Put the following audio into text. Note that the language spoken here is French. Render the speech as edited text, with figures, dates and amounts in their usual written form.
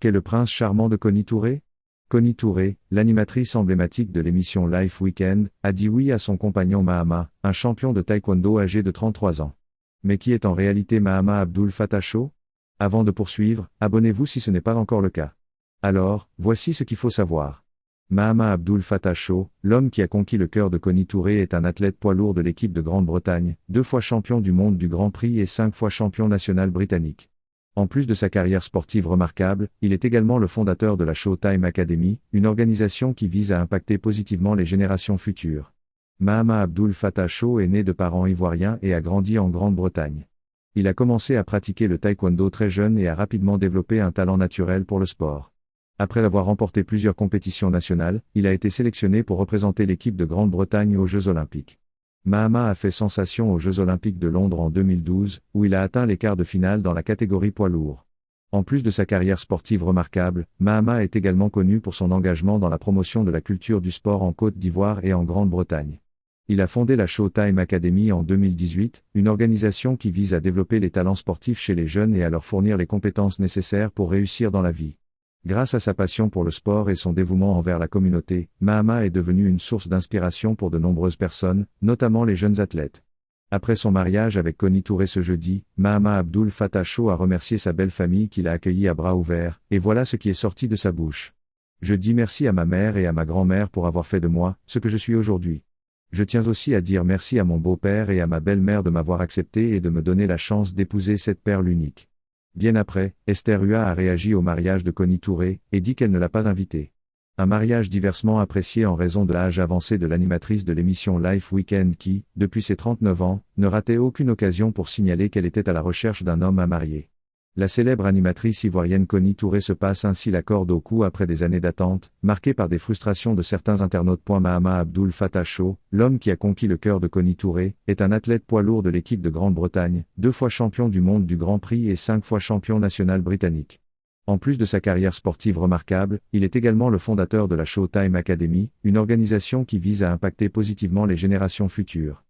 Qu'est le prince charmant de Connie Touré? Connie Touré, l'animatrice emblématique de l'émission Life Weekend, a dit oui à son compagnon Mahama, un champion de taekwondo âgé de 33 ans. Mais qui est en réalité Mahama Abdul Fattah Chow? Avant de poursuivre, abonnez-vous si ce n'est pas encore le cas. Alors, voici ce qu'il faut savoir. Mahama Abdul Fattah Chow, l'homme qui a conquis le cœur de Connie Touré, est un athlète poids lourd de l'équipe de Grande-Bretagne, 2 fois champion du monde du Grand Prix et 5 fois champion national britannique. En plus de sa carrière sportive remarquable, il est également le fondateur de la Showtime Academy, une organisation qui vise à impacter positivement les générations futures. Mahama Abdul Fattah Chow est né de parents ivoiriens et a grandi en Grande-Bretagne. Il a commencé à pratiquer le taekwondo très jeune et a rapidement développé un talent naturel pour le sport. Après avoir remporté plusieurs compétitions nationales, il a été sélectionné pour représenter l'équipe de Grande-Bretagne aux Jeux Olympiques. Mahama a fait sensation aux Jeux Olympiques de Londres en 2012, où il a atteint les quarts de finale dans la catégorie poids lourd. En plus de sa carrière sportive remarquable, Mahama est également connu pour son engagement dans la promotion de la culture du sport en Côte d'Ivoire et en Grande-Bretagne. Il a fondé la Showtime Academy en 2018, une organisation qui vise à développer les talents sportifs chez les jeunes et à leur fournir les compétences nécessaires pour réussir dans la vie. Grâce à sa passion pour le sport et son dévouement envers la communauté, Mahama est devenu une source d'inspiration pour de nombreuses personnes, notamment les jeunes athlètes. Après son mariage avec Connie Touré ce jeudi, Mahama Abdul Fattah Chow a remercié sa belle famille qui l'a accueilli à bras ouverts, et voilà ce qui est sorti de sa bouche. Je dis merci à ma mère et à ma grand-mère pour avoir fait de moi ce que je suis aujourd'hui. Je tiens aussi à dire merci à mon beau-père et à ma belle-mère de m'avoir accepté et de me donner la chance d'épouser cette perle unique. Bien après, Esther Hua a réagi au mariage de Connie Touré, et dit qu'elle ne l'a pas invitée. Un mariage diversement apprécié en raison de l'âge avancé de l'animatrice de l'émission Life Weekend qui, depuis ses 39 ans, ne ratait aucune occasion pour signaler qu'elle était à la recherche d'un homme à marier. La célèbre animatrice ivoirienne Connie Touré se passe ainsi la corde au cou après des années d'attente, marquées par des frustrations de certains internautes. Mahama Abdul Fattah Chow, l'homme qui a conquis le cœur de Connie Touré, est un athlète poids lourd de l'équipe de Grande-Bretagne, 2 fois champion du monde du Grand Prix et 5 fois champion national britannique. En plus de sa carrière sportive remarquable, il est également le fondateur de la Showtime Academy, une organisation qui vise à impacter positivement les générations futures.